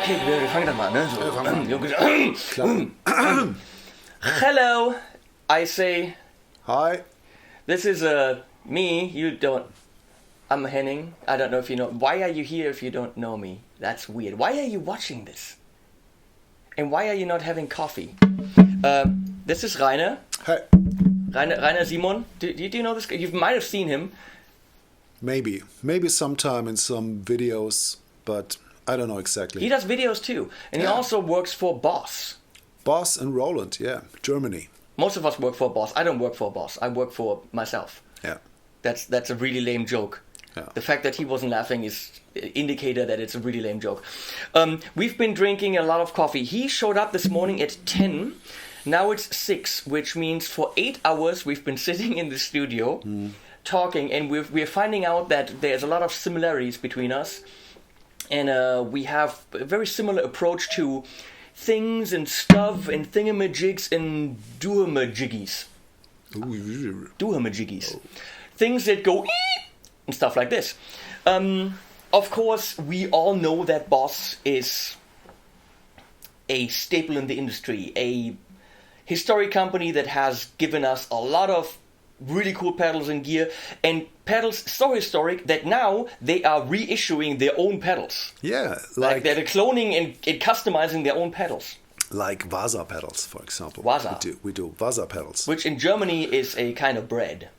Okay, wir fangen dann mal, ne? So. Hello, I say. Hi. This is me. You don't. I'm Henning. I don't know if you know. Why are you here if you don't know me? That's weird. Why are you watching this? And why are you not having coffee? This is Rainer. Hey. Rainer Simon. Do you know this guy? You might have seen him. Maybe sometime in some videos, but I don't know exactly. He does videos too, and he also works for Boss. Boss and Roland, yeah, Germany. Most of us work for Boss. I don't work for Boss. I work for myself. Yeah. That's a really lame joke. Yeah. The fact that he wasn't laughing is an indicator that it's a really lame joke. We've been drinking a lot of coffee. He showed up this morning at 10. Now it's 6, which means for 8 hours we've been sitting in the studio talking, and we're finding out that there's a lot of similarities between us. And we have a very similar approach to things and stuff and thingamajigs and doomajiggies. Doomajiggies. Oh. Things that go and stuff like this. Of course, we all know that Boss is a staple in the industry, a historic company that has given us a lot of really cool pedals and gear, and pedals so historic that now they are reissuing their own pedals. Yeah, like they're cloning and customizing their own pedals. Like Vasa pedals, for example. Vasa. We do Vasa pedals. Which in Germany is a kind of bread.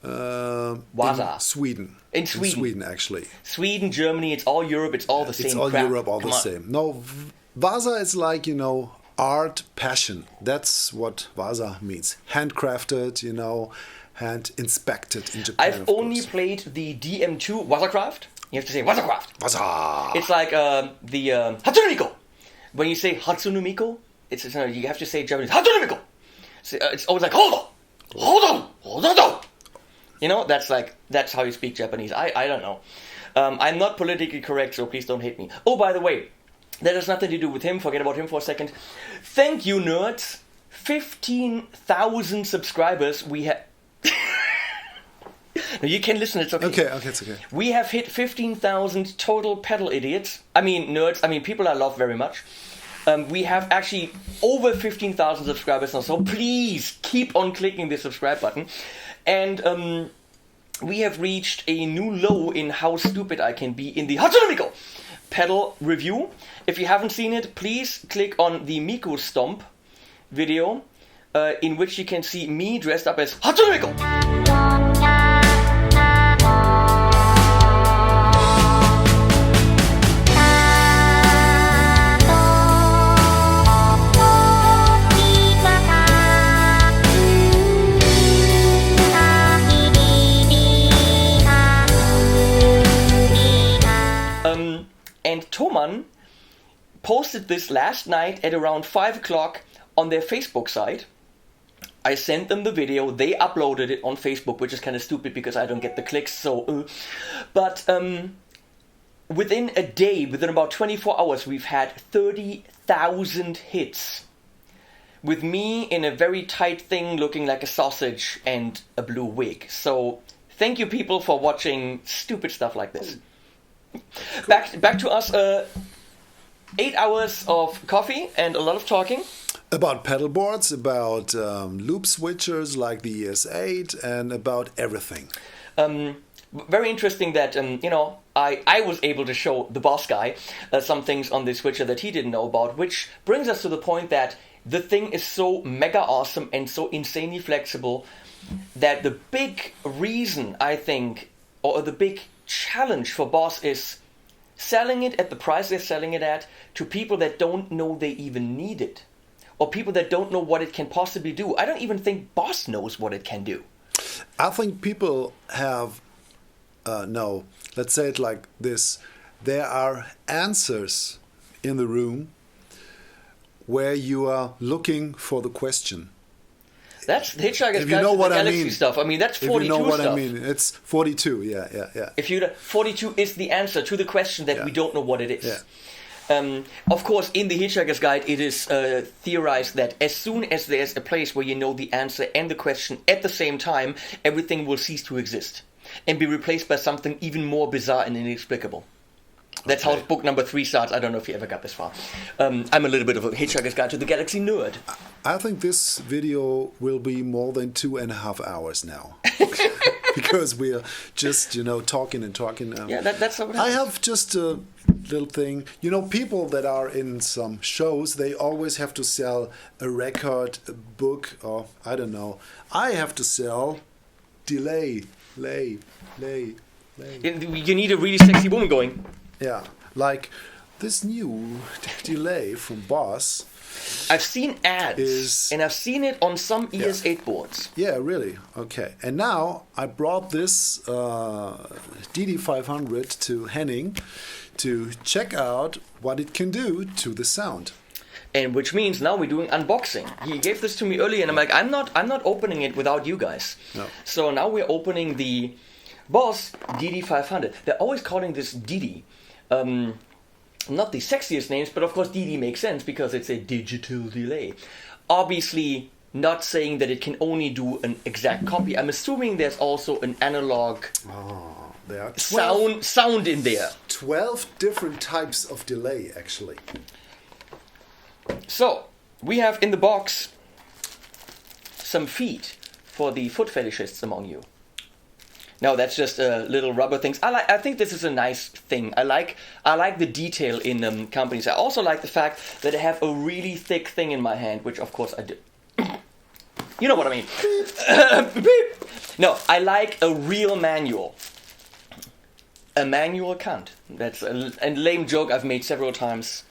Vasa. In Sweden. In Sweden, actually. Sweden, Germany, it's all Europe, it's all the same. It's all crap. Europe, all the same. No, Vasa is like, art, passion. That's what Vasa means. Handcrafted, hand inspected in Japan. I've only played the DM2 Wassercraft. You have to say Wassercraft. Vasa. It's like the Hatsunumiko. When you say Hatsunumiko, it's you have to say Japanese Hatsunumiko. So, it's always like hold on. That's how you speak Japanese. I don't know. I'm not politically correct, so please don't hate me. Oh, by the way, that has nothing to do with him. Forget about him for a second. Thank you, nerds. 15,000 subscribers. We have. No, you can listen. It's okay. Okay, it's okay. We have hit 15,000 total pedal idiots. I mean, nerds. I mean, people I love very much. We have actually over 15,000 subscribers now, so please keep on clicking the subscribe button. And we have reached a new low in how stupid I can be in the Hatsunumiko pedal review. If you haven't seen it, please click on the Miku Stomp video, in which you can see me dressed up as Hatsunumiko. And Thomann posted this last night at around 5 o'clock on their Facebook site. I sent them the video. They uploaded it on Facebook, which is kind of stupid because I don't get the clicks. But within a day, within about 24 hours, we've had 30,000 hits. With me in a very tight thing looking like a sausage and a blue wig. So thank you people for watching stupid stuff like this. Back to us. 8 hours of coffee and a lot of talking. About pedal boards, about loop switchers like the ES8, and about everything. Very interesting that, I was able to show the boss guy some things on the switcher that he didn't know about, which brings us to the point that the thing is so mega awesome and so insanely flexible that the big reason, I think, or the big challenge for Boss is selling it at the price they're selling it at to people that don't know they even need it, or people that don't know what it can possibly do. I don't even think Boss knows what it can do. I think people have let's say it like this: there are answers in the room where you are looking for the question. That's the Hitchhiker's Guide to the Galaxy stuff. I mean, that's 42 stuff. If you know what I mean. It's 42, yeah. 42 is the answer to the question that we don't know what it is. Yeah. Of course, in the Hitchhiker's Guide, it is theorized that as soon as there's a place where you know the answer and the question at the same time, everything will cease to exist and be replaced by something even more bizarre and inexplicable. That's Okay. how book number 3 starts. I don't know if you ever got this far. I'm a little bit of a Hitchhiker's Guide to the Galaxy nerd. I think this video will be more than 2.5 hours now. Because we are just, talking and talking. Yeah, that's what I happens. have just a little thing. People that are in some shows, they always have to sell a record, a book, or I don't know. I have to sell delay. You need a really sexy woman going. Yeah, like this new delay from Boss. I've seen ads, and I've seen it on some ES8 boards. Yeah, really. Okay. And now I brought this DD500 to Henning to check out what it can do to the sound. And which means now we're doing unboxing. He gave this to me earlier, and I'm like, I'm not opening it without you guys. No. So now we're opening the Boss DD500. They're always calling this DD. Not the sexiest names, but of course DD makes sense because it's a digital delay. Obviously, not saying that it can only do an exact copy. I'm assuming there's also an analog There are 12, sound in there. 12 different types of delay, actually. So, we have in the box some feet for the foot fetishists among you. No, that's just little rubber things. I think this is a nice thing. I like the detail in companies. I also like the fact that I have a really thick thing in my hand, which of course I do. You know what I mean. No, I like a real manual. A manual can't. That's a lame joke I've made several times.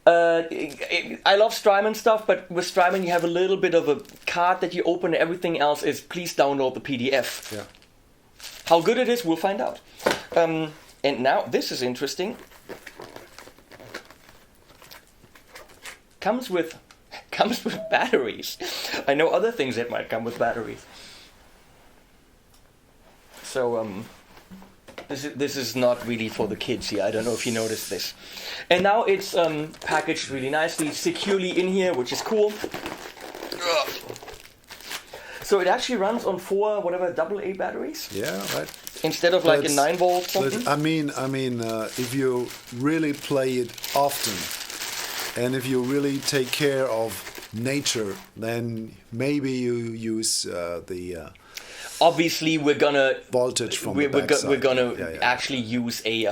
I love Strymon stuff, but with Strymon you have a little bit of a card that you open. Everything else is please download the PDF. Yeah. How good it is, we'll find out. And now this is interesting. Comes with batteries. I know other things that might come with batteries. So this is not really for the kids here. I don't know if you noticed this. And now it's packaged really nicely, securely in here, which is cool. So it actually runs on 4 AA batteries. Yeah, right. Instead of like a 9-volt something. But I mean, if you really play it often, and if you really take care of nature, then maybe you use the Obviously, we're gonna voltage from we're the backside. we're gonna Yeah. actually use a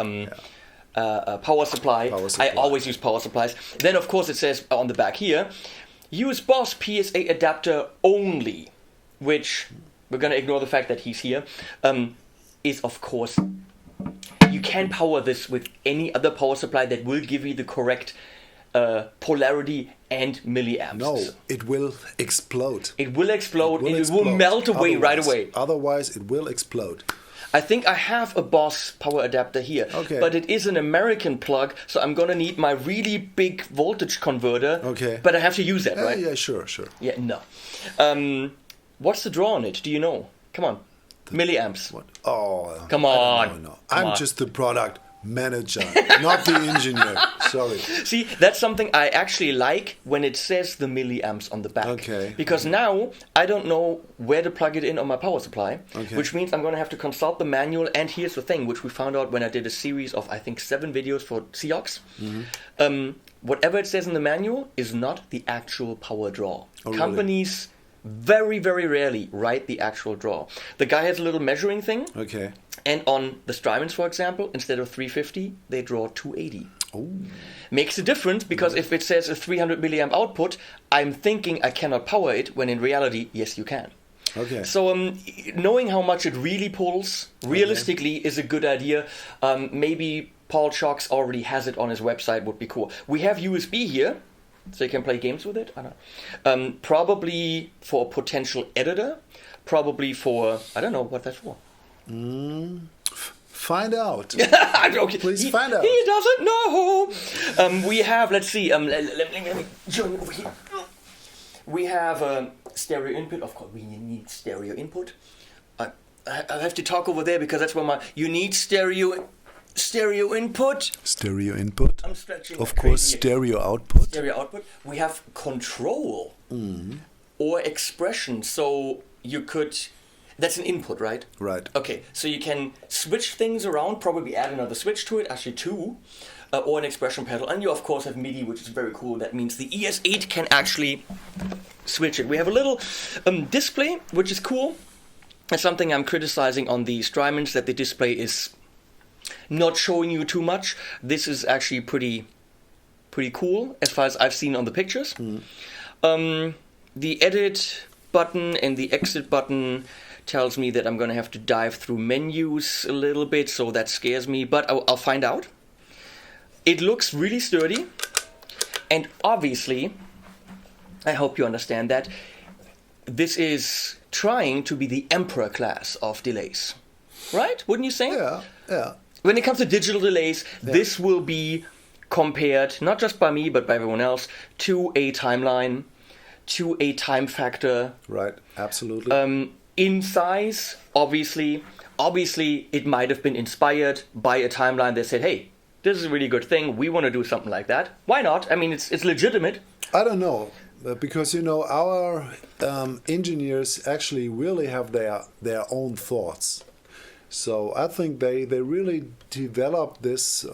power supply. Power supply. I always use power supplies. Then, of course, it says on the back here, use Boss PSA adapter only, which we're gonna ignore the fact that he's here. Is of course you can power this with any other power supply that will give you the correct polarity and milliamps. No, it will explode. It will explode and it will melt away right away. Otherwise, it will explode. I think I have a Boss power adapter here, Okay. but it is an American plug, so I'm gonna need my really big voltage converter. Okay. But I have to use that, right? Yeah, sure. Yeah, no. What's the draw on it? Do you know? Come on. Milliamps. What? Oh, Come on. No. Come I'm on. just the product manager, not the engineer. Sorry. See, that's something I actually like when it says the milliamps on the back. Okay. Because now I don't know where to plug it in on my power supply, Okay. which means I'm going to have to consult the manual. And here's the thing, which we found out when I did a series of, I think, 7 videos for Seox. Whatever it says in the manual is not the actual power draw. Oh, really? Companies very, very rarely write the actual draw. The guy has a little measuring thing. Okay. And on the Strymons, for example, instead of 350, they draw 280. Oh. Makes a difference because if it says a 300 milliamp output, I'm thinking I cannot power it, when in reality, yes, you can. Okay. So knowing how much it really pulls, realistically, is a good idea. Maybe Paul Chox already has it on his website, would be cool. We have USB here, so you can play games with it. I don't know. Probably for a potential editor. Probably for, I don't know what that's for. Find out. Okay. Please find out. He doesn't know. We have, let's see, let me join you over here. We have stereo input. Of course, we need stereo input. I have to talk over there because that's where you need stereo input. Stereo input. I'm stretching. Of like course, crazy. stereo output. Stereo output. We have control or expression. So you could. That's an input, right? Right. Okay, so you can switch things around, probably add another switch to it, actually two, or an expression pedal. And you, of course, have MIDI, which is very cool. That means the ES8 can actually switch it. We have a little display, which is cool. It's something I'm criticizing on the Strymons, that the display is not showing you too much. This is actually pretty cool, as far as I've seen on the pictures. The edit button and the exit button tells me that I'm going to have to dive through menus a little bit, so that scares me, but I'll find out. It looks really sturdy, and obviously, I hope you understand that this is trying to be the emperor class of delays. Right? Wouldn't you say? Yeah. When it comes to digital delays, this will be compared, not just by me, but by everyone else, to a timeline, to a time factor. Right, absolutely. In size, obviously, it might have been inspired by a timeline that said, hey, this is a really good thing, we want to do something like that. Why not? I mean, it's legitimate. I don't know, because, our engineers actually really have their own thoughts. So I think they really developed this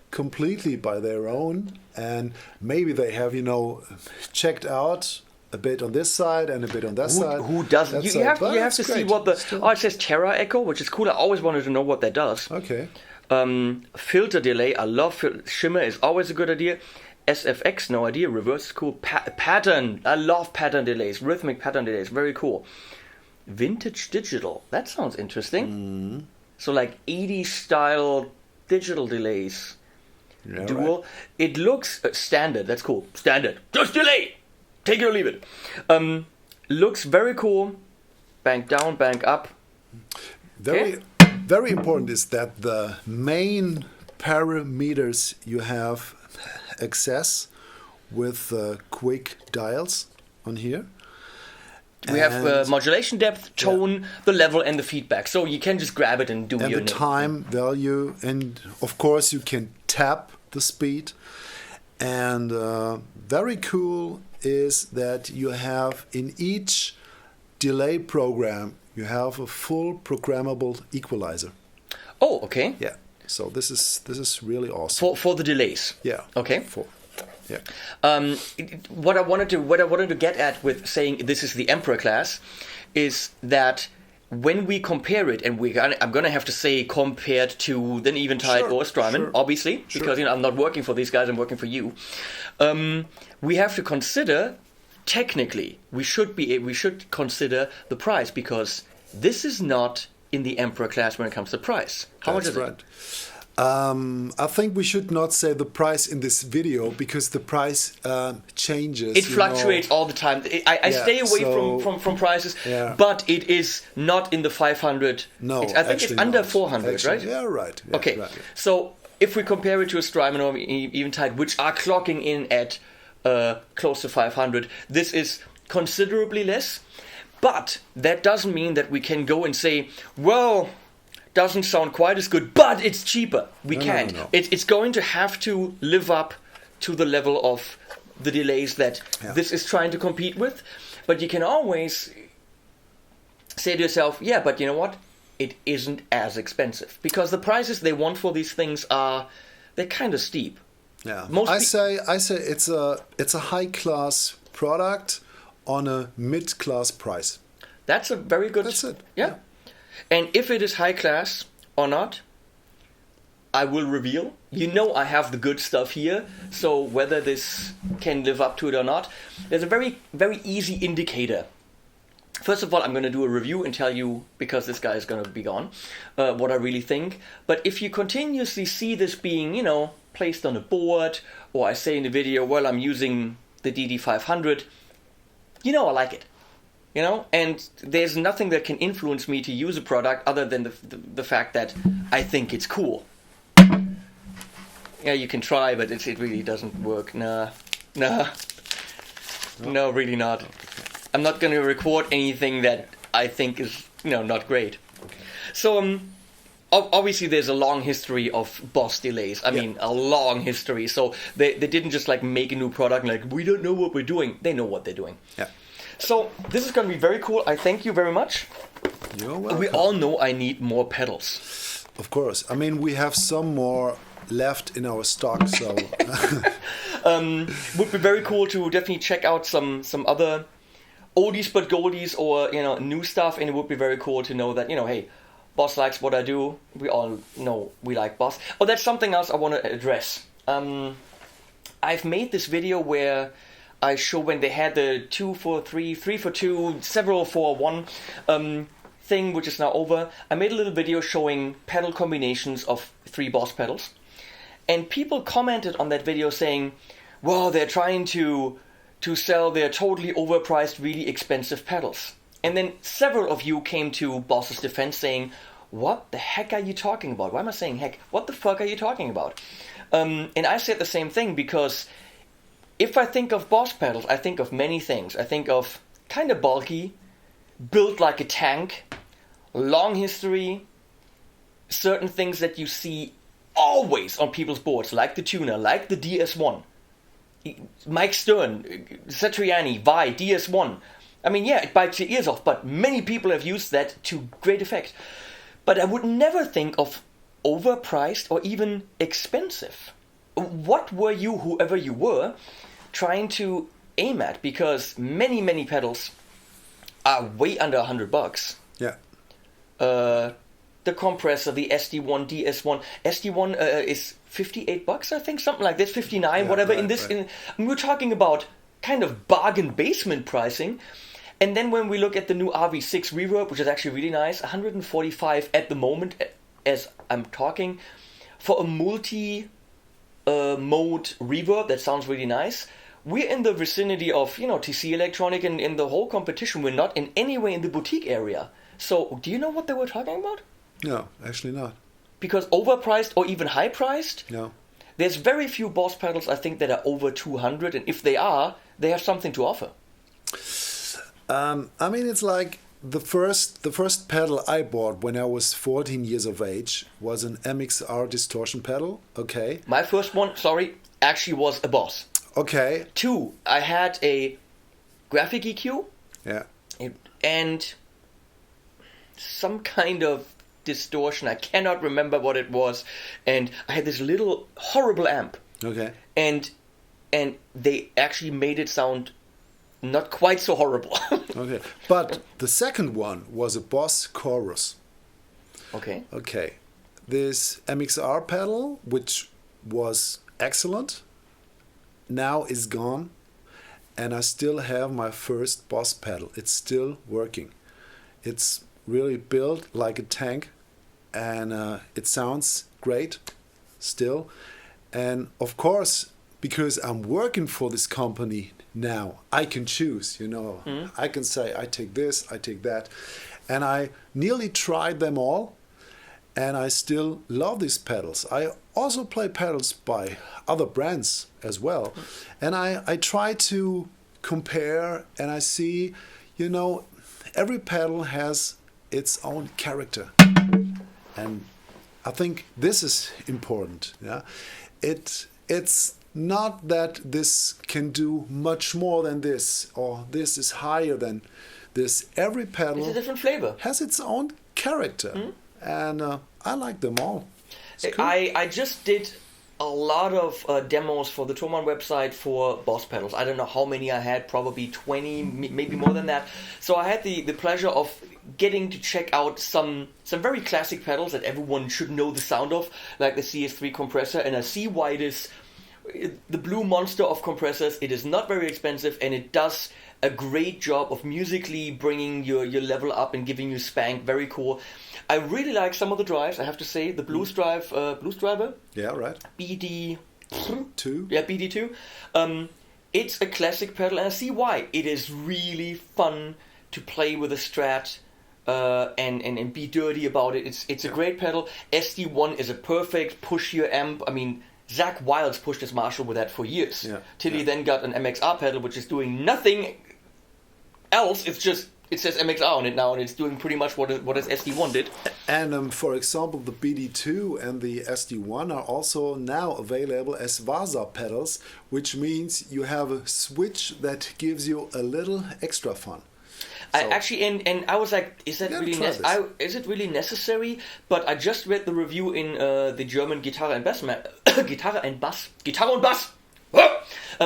completely by their own, and maybe they have, checked out a bit on this side and a bit on that side. Who doesn't? You have to see what the... Still. Oh, it says Terra Echo, which is cool. I always wanted to know what that does. Okay. Filter delay, I love shimmer, is always a good idea. SFX, no idea. Reverse is cool. Pattern, I love pattern delays. Rhythmic pattern delays, very cool. Vintage digital, that sounds interesting. So like 80s style digital delays. Yeah, Dual. Right. It looks standard, that's cool. Standard. Just delay! Take it or leave it. Looks very cool. Bank down, bank up. Very important is that the main parameters you have access with quick dials on here. We have modulation depth, tone, the level, and the feedback. So you can just grab it and do and your the time value, and of course you can tap the speed. And very cool is that you have in each delay program you have a full programmable equalizer. Oh, okay. Yeah. So this is really awesome for the delays. Yeah. Okay. Yeah. What I wanted to get at with saying this is the Emperor class is that when we compare it, and I'm gonna have to say compared to an Eventide or a Strymon, obviously, because I'm not working for these guys, I'm working for you. We have to consider technically we should consider the price, because this is not in the Emperor class when it comes to price. How much is it? I think we should not say the price in this video, because the price changes. It fluctuates all the time. I stay away from prices, but it is not in the 500. No, I think it's under 400, right? Yeah, right. Yeah, okay, right. So if we compare it to a Strymon or Eventide, which are clocking in at close to 500, this is considerably less. But that doesn't mean that we can go and say, well, doesn't sound quite as good, but it's cheaper. We can't. No. It's going to have to live up to the level of the delays that this is trying to compete with. But you can always say to yourself, yeah, but you know what? It isn't as expensive. Because the prices they want for these things they're kind of steep. Yeah. I say it's a high-class product on a mid-class price. That's a very good... That's it. Yeah. And if it is high class or not, I will reveal. I have the good stuff here, so whether this can live up to it or not, there's a very, very easy indicator. First of all, I'm going to do a review and tell you, because this guy is going to be gone, what I really think. But if you continuously see this being, placed on a board, or I say in the video, well, I'm using the DD500, I like it. And there's nothing that can influence me to use a product other than the fact that I think it's cool. Yeah, you can try, but it really doesn't work. Nah, no, really not. I'm not going to record anything that I think is, not great. Okay. So, obviously there's a long history of Boss delays. I mean, a long history. So they didn't just make a new product and we don't know what we're doing. They know what they're doing. Yeah. So this is going to be very cool. I thank you very much. You're welcome. We all know I need more pedals. Of course. I mean, we have some more left in our stock, so... Would be very cool to definitely check out some other oldies but goldies, or new stuff, and it would be very cool to know that hey, Boss likes what I do. We all know we like Boss. Oh, that's something else I want to address. I've made this video where I show when they had the 2 for 3, 3 for 2, several for 1 thing, which is now over. I made a little video showing pedal combinations of 3 Boss pedals, and people commented on that video saying, "Well, they're trying to sell their totally overpriced, really expensive pedals." And then several of you came to Boss's defense saying, "What the heck are you talking about? Why am I saying heck? What the fuck are you talking about?" And I said the same thing, because if I think of Boss pedals, I think of many things. I think of kind of bulky, built like a tank, long history, certain things that you see always on people's boards, like the Tuner, like the DS1. Mike Stern, Satriani, Vi, DS1. I mean, yeah, it bites your ears off, but many people have used that to great effect. But I would never think of overpriced or even expensive. What were you, whoever you were, trying to aim at? Because many pedals are way under $100. Yeah. The compressor, the SD1, DS1. SD1 is $58, I think, something like this, 59, whatever. Right. We're talking about kind of bargain basement pricing. And then when we look at the new RV6 reverb, which is actually really nice, 145 at the moment, as I'm talking, for a multi mode reverb that sounds really nice. We're in the vicinity of TC Electronic, and in the whole competition. We're not in any way in the boutique area. So do you know what they were talking about? No, actually not. Because overpriced or even high priced? No. There's very few Boss pedals, I think, that are over 200, and if they are, they have something to offer. I mean, it's like the first pedal I bought when I was 14 years of age was an MXR distortion pedal. Okay. My first one, actually was a Boss. Okay. 2, I had a graphic EQ. Yeah. And some kind of distortion. I cannot remember what it was. And I had this little horrible amp. Okay. And they actually made it sound not quite so horrible. Okay. But the second one was a Boss Chorus. Okay. Okay. This MXR pedal, which was excellent, now is gone. And I still have my first Boss pedal. It's still working. It's really built like a tank, and it sounds great still. And of course, because I'm working for this company now, I can choose, I can say I take this, I take that, and I nearly tried them all, and I still love these pedals. I also play pedals by other brands as well, and I try to compare, and I see, every pedal has its own character, and I think this is important. Yeah, it's not that this can do much more than this, or this is higher than this. Every pedal It's a different flavor. has its own character, and I like them all. It's cool. I just did a lot of demos for the Thomann website for Boss pedals. I don't know how many I had, probably 20, maybe more than that. So I had the pleasure of getting to check out some very classic pedals that everyone should know the sound of, like the CS3 compressor, and I see why it is the blue monster of compressors. It is not very expensive, and it does a great job of musically bringing your level up and giving you spank. Very cool. I really like some of the drives, I have to say. The Blues Driver. Yeah, right. BD2. Yeah, BD2. It's a classic pedal, and I see why. It is really fun to play with a Strat and be dirty about it. It's a great pedal. SD1 is a perfect push-your amp. I mean, Zach Wilds pushed his Marshall with that for years. Yeah. Till he then got an MXR pedal, which is doing nothing else. It's just, it says MXR on it now, and it's doing pretty much what his SD1 did. And for example, the BD2 and the SD1 are also now available as Vasa pedals, which means you have a switch that gives you a little extra fun. I actually, and I was like, is that really is it really necessary? But I just read the review in the German Gitarre and Bass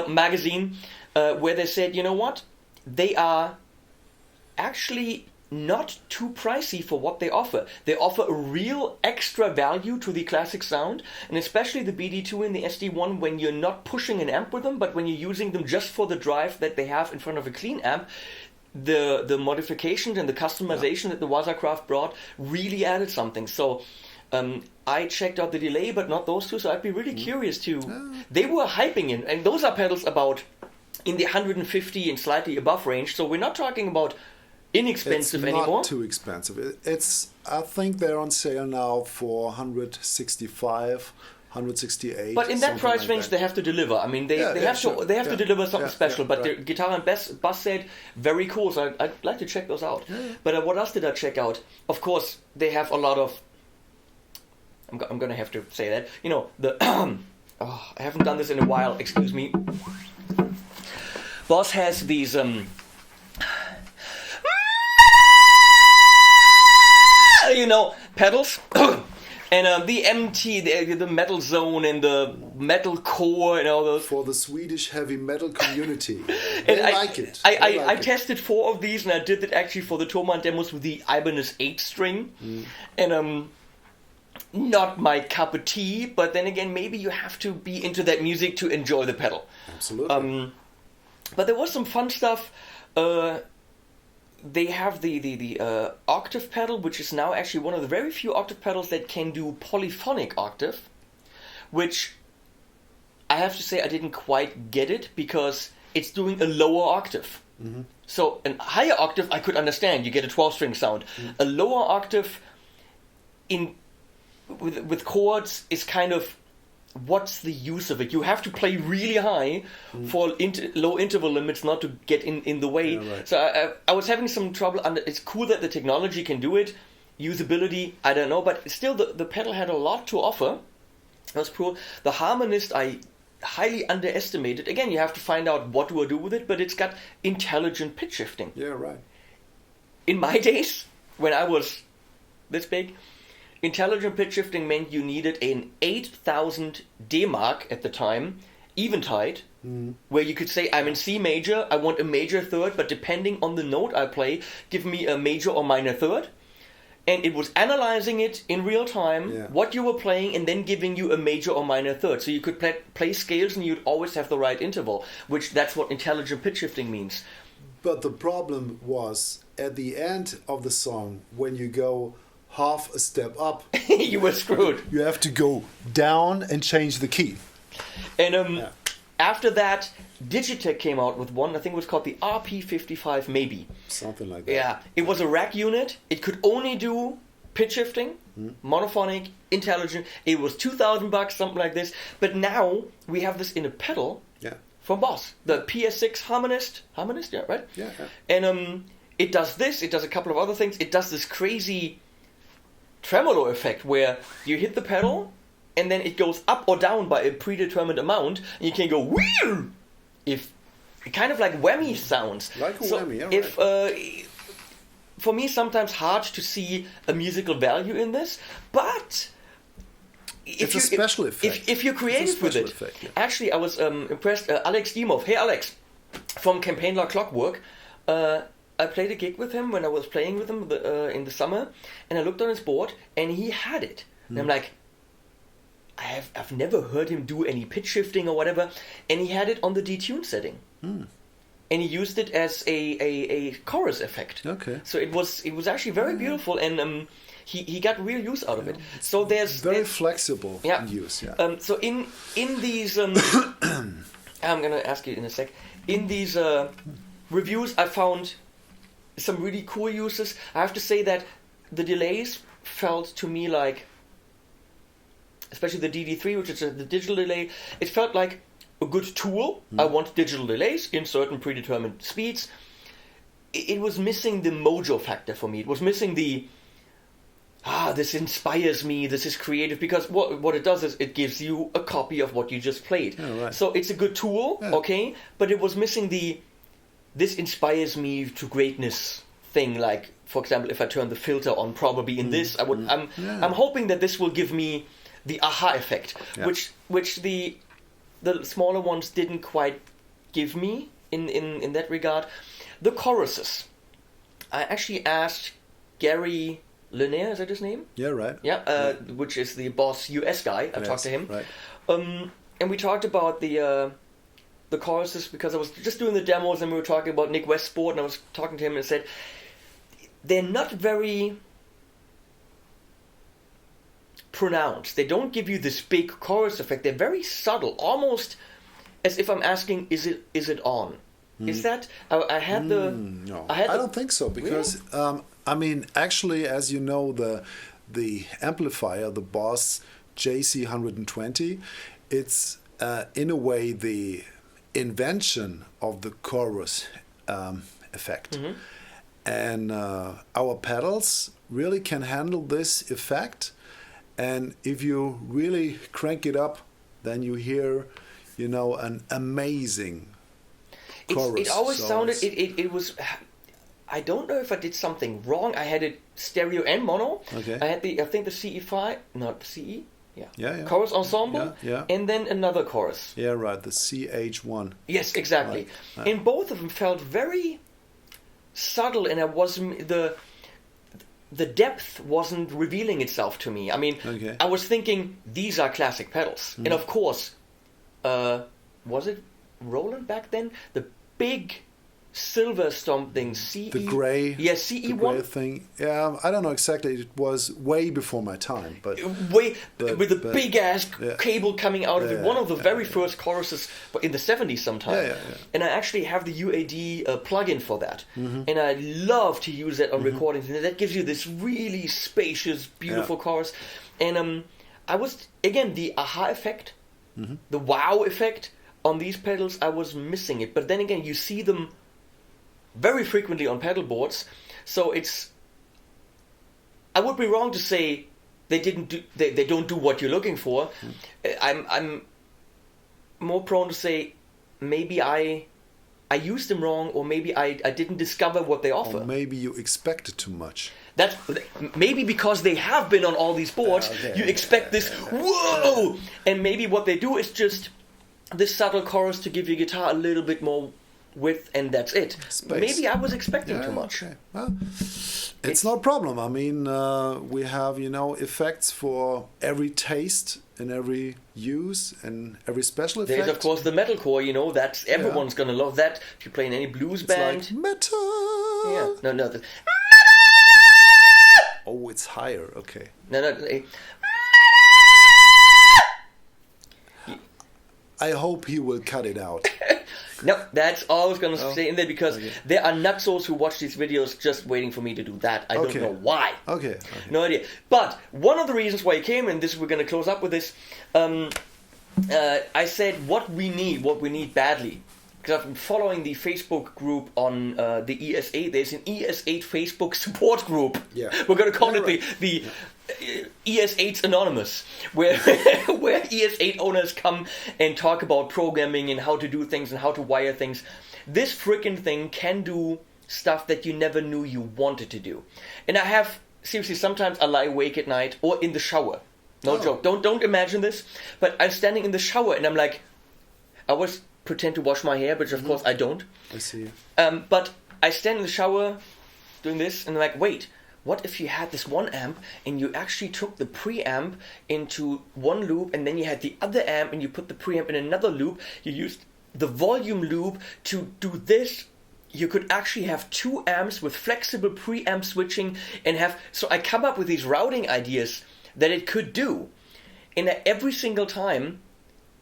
magazine, where they said, you know what, they are actually not too pricey for what they offer. They offer a real extra value to the classic sound, and especially the BD2 and the SD1, when you're not pushing an amp with them, but when you're using them just for the drive that they have in front of a clean amp. The modifications and the customization that the Wazacraft brought really added something. So I checked out the delay, but not those two, so I'd be really curious to... They were hyping in, and those are pedals about in the 150 and slightly above range, so we're not talking about inexpensive anymore. It's not too expensive. I think they're on sale now for 165, 168. But in that price range, they have to deliver. I mean, they have to deliver something special. But the Guitar and Bass said, very cool. So I'd like to check those out. But what else did I check out? Of course, they have a lot of... I'm going to have to say that. You know, I haven't done this in a while. Excuse me. Boss has these... pedals. And the MT, the metal zone and the metal core and all those. For the Swedish heavy metal community. They like it. I tested 4 of these, and I did it actually for the Thomann demos with the Ibanez 8-string. And not my cup of tea, but then again, maybe you have to be into that music to enjoy the pedal. Absolutely. But there was some fun stuff. They have the octave pedal, which is now actually one of the very few octave pedals that can do polyphonic octave, which I have to say I didn't quite get it, because it's doing a lower octave. So a higher octave I could understand, you get a 12-string sound. A lower octave with chords is kind of, what's the use of it? You have to play really high for low interval limits not to get in the way. Yeah, right. So I was having some trouble. It's cool that the technology can do it. Usability, I don't know. But still, the pedal had a lot to offer. That was cool. The harmonist, I highly underestimated. Again, you have to find out what do I do with it. But it's got intelligent pitch shifting. Yeah, right. In my days, when I was this big... Intelligent pitch shifting meant you needed an 8,000 D-Mark at the time, Eventide, where you could say, I'm in C major, I want a major third, but depending on the note I play, give me a major or minor third. And it was analyzing it in real time, what you were playing, and then giving you a major or minor third. So you could play scales and you'd always have the right interval, which that's what intelligent pitch shifting means. But the problem was, at the end of the song, when you go half a step up, you were screwed. You have to go down and change the key. And after that, Digitech came out with one, I think it was called the RP55 maybe. Something like that. Yeah, it was a rack unit. It could only do pitch shifting, monophonic, intelligent. It was $2,000, something like this. But now we have this in a pedal from Boss. The PS6 Harmonist, yeah, right? Yeah. And it does this, it does a couple of other things. It does this crazy tremolo effect where you hit the pedal and then it goes up or down by a predetermined amount, and you can go wheel if kind of like whammy sounds. Like a whammy, yeah, if for me sometimes hard to see a musical value in this, but it's a special effect. If you're creative with it. Effect, Actually, I was impressed. Alex Dimov, hey Alex, from Campaign La Clockwork. I played a gig with him when I was playing with him in the summer, and I looked on his board, and he had it. And I'm like, I've never heard him do any pitch shifting or whatever, and he had it on the detune setting, and he used it as a chorus effect. Okay. So it was actually very beautiful, and he got real use out of it. So there's flexible in use. Yeah. So in these, I'm gonna ask you in a sec. In these reviews, I found some really cool uses. I have to say that the delays felt to me like, especially the DD3, which is the digital delay, it felt like a good tool. I want digital delays in certain predetermined speeds. It was missing the mojo factor for me. It was missing the, this inspires me, this is creative, because what it does is it gives you a copy of what you just played. Oh, right. So it's a good tool, okay, but it was missing the, this inspires me to greatness thing, like for example, if I turn the filter on, probably in this, I'm hoping that this will give me the aha effect, which the smaller ones didn't quite give me in that regard. The choruses, I actually asked Gary Lanier, is that his name? Yeah, right. Yeah, which is the Boss US guy. I talked to him, right. And we talked about the choruses, because I was just doing the demos and we were talking about Nick Westport, and I was talking to him and I said they're not very pronounced. They don't give you this big chorus effect. They're very subtle, almost as if I'm asking, is it on? Is that I had the no, I don't think so, because really? I mean, actually, as you know, the amplifier, the Boss JC120, it's in a way the invention of the chorus effect. And our pedals really can handle this effect. And if you really crank it up, then you hear, an amazing chorus. It always sounded, it was, I don't know if I did something wrong. I had it stereo and mono. Okay. I had I think the CE5, not the CE. Yeah. Chorus ensemble, and then another chorus. Yeah, right, the CH1. Yes, exactly. Right. And both of them felt very subtle, and the depth wasn't revealing itself to me. I mean, I was thinking, these are classic pedals. And of course, was it Roland back then? The big silver something, CE... The grey... Yeah, CE1? The grey thing. Yeah, I don't know exactly. It was way before my time, but... With a big-ass cable coming out of it. One of the very first choruses in the 70s sometime. Yeah. And I actually have the UAD plugin for that. And I love to use that on recordings. And that gives you this really spacious, beautiful chorus. And I was, again, the aha effect, the wow effect on these pedals, I was missing it. But then again, you see them very frequently on pedal boards, so I would be wrong to say they don't do what you're looking for. I'm more prone to say maybe I used them wrong, or maybe I didn't discover what they offer. Or maybe you expected too much. That's maybe because they have been on all these boards. You expect this whoa, and maybe what they do is just this subtle chorus to give your guitar a little bit more width, and that's it. Space. Maybe I was expecting too much. Okay. Well, it's no problem. I mean, we have, effects for every taste and every use and every special effect. There's, of course, the metalcore, that's everyone's going to love that. If you play in any blues band. Like metal. Yeah. No. Oh, it's higher. Okay. No. I hope he will cut it out. No, that's all I was going to say in there, because there are nutsos who watch these videos just waiting for me to do that. I don't know why. Okay. No idea. But one of the reasons why he came, and this we're going to close up with this, I said what we need badly. Because I've been following the Facebook group on the ES8. There's an ES8 Facebook support group. Yeah. We're going to call it the ES8's Anonymous, where where ES8 owners come and talk about programming and how to do things and how to wire things. This freaking thing can do stuff that you never knew you wanted to do. And I have, seriously, sometimes I lie awake at night or in the shower. No joke. Don't imagine this. But I'm standing in the shower and I'm like, I always pretend to wash my hair, but of course I don't. I see. But I stand in the shower doing this and I'm like, wait, what if you had this one amp and you actually took the preamp into one loop, and then you had the other amp and you put the preamp in another loop. You used the volume loop to do this. You could actually have two amps with flexible preamp switching and have... So I come up with these routing ideas that it could do. And every single time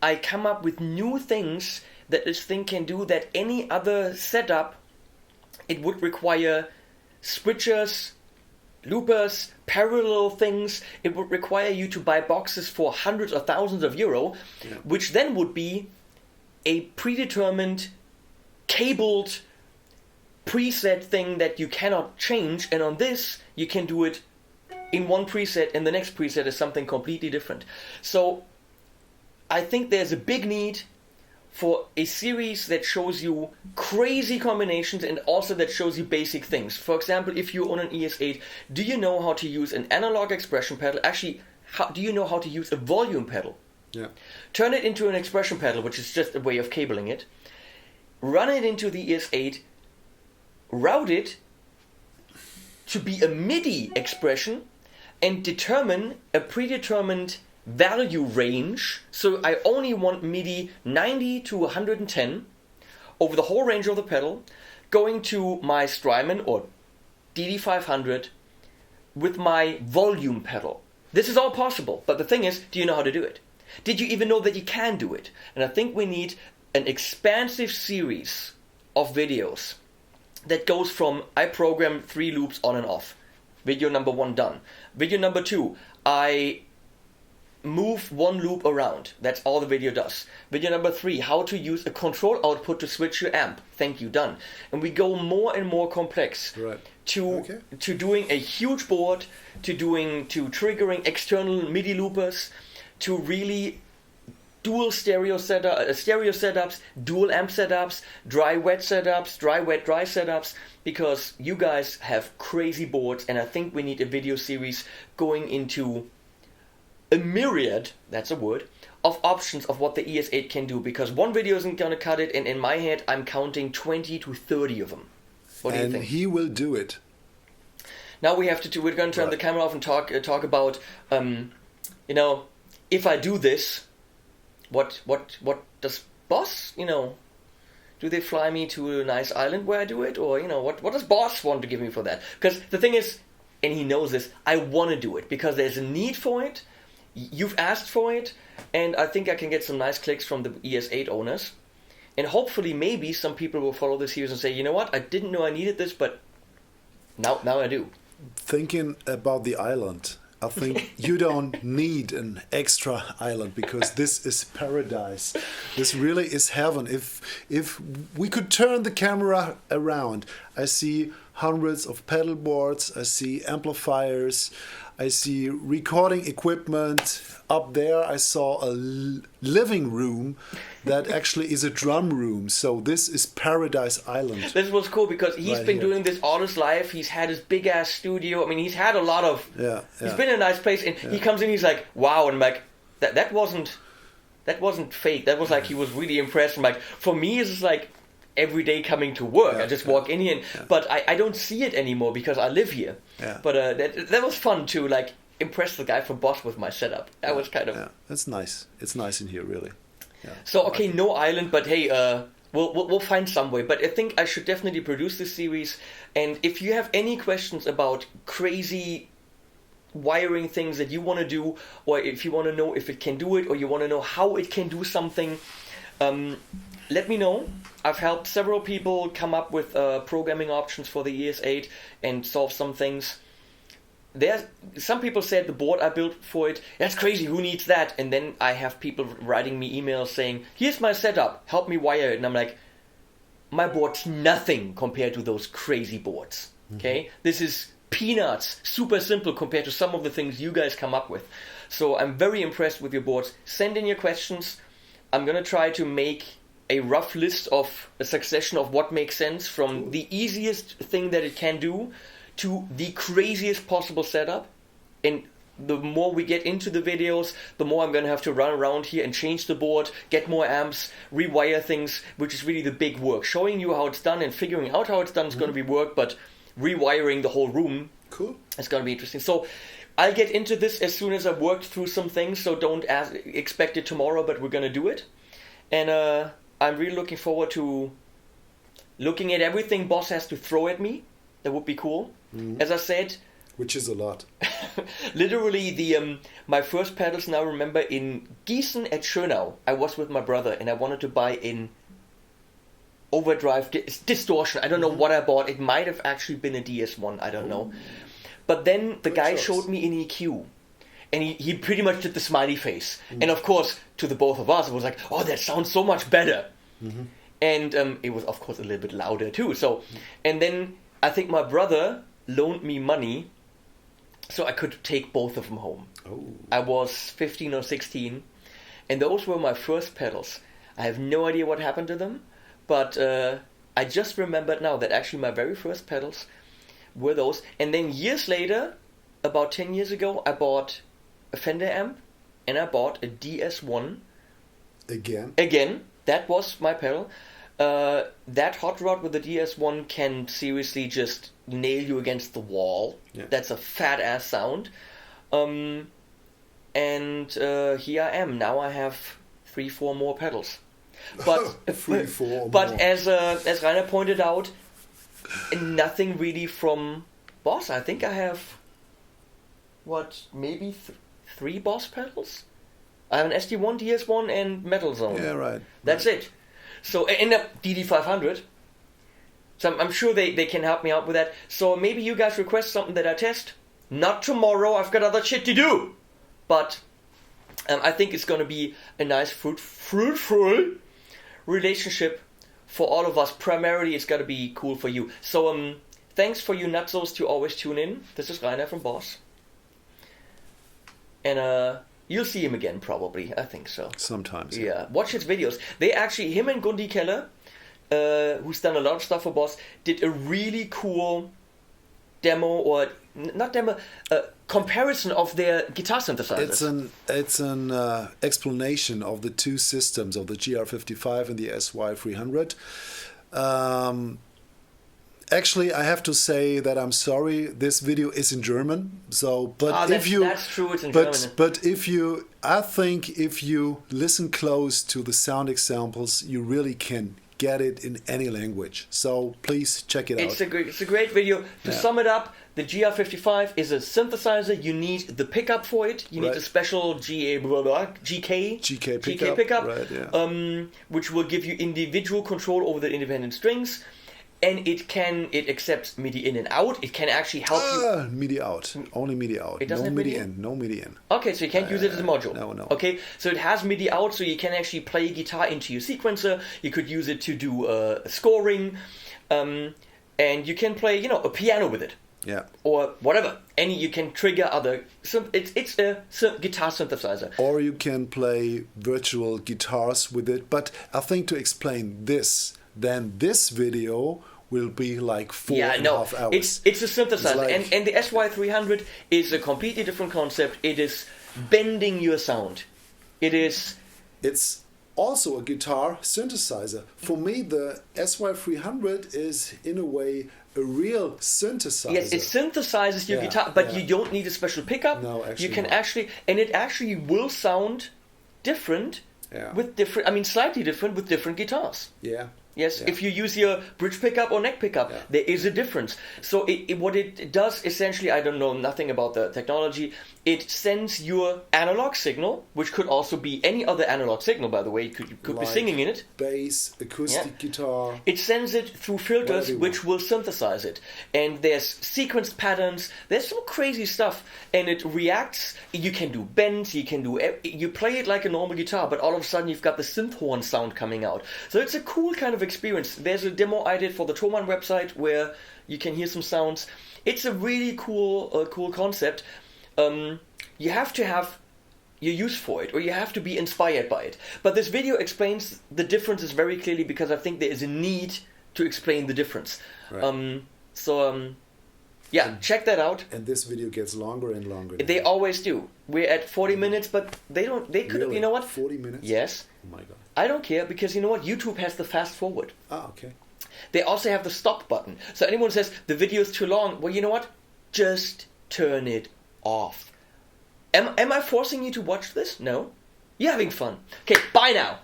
I come up with new things that this thing can do that any other setup, it would require switchers, loopers, parallel things. It would require you to buy boxes for hundreds or thousands of euro, which then would be a predetermined, cabled, preset thing that you cannot change. And on this, you can do it in one preset, and the next preset is something completely different. So I think there's a big need for a series that shows you crazy combinations and also that shows you basic things. For example, if you own an ES8, do you know how to use an analog expression pedal? Actually, do you know how to use a volume pedal? Yeah. Turn it into an expression pedal, which is just a way of cabling it. Run it into the ES8, route it to be a MIDI expression, and determine a predetermined value range. So I only want MIDI 90 to 110 over the whole range of the pedal, going to my Strymon or DD500 with my volume pedal. This is all possible, but the thing is, do you know how to do it? Did you even know that you can do it? And I think we need an expansive series of videos that goes from I program 3 loops on and off. Video number 1 done. Video number 2, I move 1 loop around. That's all the video does. Video number 3, how to use a control output to switch your amp. Thank you, done. And we go more and more complex to doing a huge board, to triggering external MIDI loopers, to really dual stereo setups, dual amp setups, dry wet setups, dry wet dry setups, because you guys have crazy boards, and I think we need a video series going into a myriad, that's a word, of options of what the ES8 can do, because one video isn't going to cut it, and in my head I'm counting 20 to 30 of them. What do you think? And he will do it. Now we're going to turn the camera off and talk about, if I do this, what does Boss, do they fly me to a nice island where I do it? Or, what does Boss want to give me for that? Because the thing is, and he knows this, I want to do it because there's a need for it. You've asked for it, and I think I can get some nice clicks from the ES8 owners. And hopefully maybe some people will follow this series and say, you know what, I didn't know I needed this, but now I do. Thinking about the island, I think you don't need an extra island because this is paradise. This really is heaven. If we could turn the camera around, I see hundreds of pedal boards, I see amplifiers, I see recording equipment. Up there I saw a living room that actually is a drum room. So this is Paradise Island. This was cool because he's been doing this all his life. He's had his big ass studio. I mean, he's had a lot of... He's been in a nice place, and he comes in, he's like, wow, and I'm like, that wasn't fake. That was like, he was really impressed. And like, for me, it's just like every day coming to work. I just walk in here, but I don't see it anymore because I live here. But that was fun to like impress the guy from Boss with my setup. That was kind of... Yeah, that's nice. It's nice in here, really. So, okay, no island, but hey, we'll find some way. But I think I should definitely produce this series. And if you have any questions about crazy wiring things that you want to do, or if you want to know if it can do it, or you want to know how it can do something, let me know. I've helped several people come up with programming options for the ES8 and solve some things. Some people said the board I built for it, that's crazy, who needs that? And then I have people writing me emails saying, here's my setup, help me wire it. And I'm like, my board's nothing compared to those crazy boards. Okay? This is peanuts, super simple compared to some of the things you guys come up with. So I'm very impressed with your boards. Send in your questions. I'm going to try to make a rough list of a succession of what makes sense from the easiest thing that it can do to the craziest possible setup. And the more we get into the videos, the more I'm going to have to run around here and change the board, get more amps, rewire things, which is really the big work. Showing you how it's done and figuring out how it's done is going to be work, but rewiring the whole room is going to be interesting. So I'll get into this as soon as I've worked through some things, so don't expect it tomorrow, but we're going to do it. And I'm really looking forward to looking at everything Boss has to throw at me. That would be cool. As I said, which is a lot. Literally, my first pedals now, remember, in Gießen at Schönau, I was with my brother and I wanted to buy in overdrive distortion. I don't know what I bought. It might have actually been a DS1. I don't know. But then the guy showed me an EQ. And he pretty much did the smiley face. And of course, to the both of us, it was like, oh, that sounds so much better. And it was, of course, a little bit louder too. So, and then I think my brother loaned me money so I could take both of them home. I was 15 or 16, and those were my first pedals. I have no idea what happened to them, but I just remembered now that actually my very first pedals were those. And then years later, about 10 years ago, I bought a Fender amp and I bought a DS1. Again, that was my pedal. That hot rod with the DS1 can seriously just nail you against the wall. Yeah. That's a fat ass sound. And here I am. Now I have 3-4 more pedals. But 3-4 but more. as Rainer pointed out, nothing really from Boss. I think I have maybe 3 Boss pedals. I have an SD1, DS1, and Metal Zone. Yeah, right. That's it. So and a DD500. So I'm sure they can help me out with that. So maybe you guys request something that I test. Not tomorrow. I've got other shit to do. But I think it's going to be a nice fruitful relationship for all of us. Primarily, it's got to be cool for you. So thanks for you nutzos to always tune in. This is Rainer from Boss. And you'll see him again probably. I think so. Sometimes. Yeah. Watch his videos. Him and Gundi Keller, who's done a lot of stuff for Boss, did a really cool comparison of their guitar synthesizers. It's an explanation of the two systems of the GR55 and the SY300. Actually, I have to say that I'm sorry. This video is in German. So, but that's true. It's in German. But I think if you listen close to the sound examples, you really can get it in any language. So please check it out. It's a great video. To sum it up, the GR55 is a synthesizer. You need the pickup for it. You need a special GK pickup, right, yeah. Which will give you individual control over the independent strings. And it accepts MIDI in and out. It can actually help you. MIDI out. Only MIDI out. It doesn't no have MIDI MIDI in. No MIDI in. Okay, so you can't use it as a module. No. Okay, so it has MIDI out, so you can actually play guitar into your sequencer. You could use it to do scoring, and you can play, a piano with it. Yeah. Or whatever. You can trigger other. It's a guitar synthesizer. Or you can play virtual guitars with it. But I think to explain this, then this video will be like 4.5 hours. It's a synthesizer, and the SY300 is a completely different concept. It is bending your sound. It's also a guitar synthesizer. For me, the SY300 is in a way a real synthesizer. Yes, it synthesizes your guitar, but you don't need a special pickup. No, actually, you can not. it actually will sound different with slightly different with different guitars. Yeah. Yes, if you use your bridge pickup or neck pickup, there is a difference. So what it does, essentially, I don't know nothing about the technology, it sends your analog signal, which could also be any other analog signal, by the way, you could be singing in it. Bass, acoustic guitar. It sends it through filters, which will synthesize it. And there's sequenced patterns, there's some crazy stuff, and it reacts. You can do bends, you play it like a normal guitar, but all of a sudden you've got the synth horn sound coming out. So it's a cool kind of experience. There's a demo I did for the Thomann website where you can hear some sounds. It's a really cool concept. You have to have your use for it, or you have to be inspired by it. But this video explains the differences very clearly because I think there is a need to explain the difference. Right. Check that out. And this video gets longer and longer. They always do. We're at 40 minutes, but they could, really? You know what? 40 minutes? Yes. Oh my God. I don't care because you know what? YouTube has the fast forward. Ah, okay. They also have the stop button. So anyone says the video is too long, well, you know what? Just turn it off. Am I forcing you to watch this? No? You're having fun. Okay, bye now.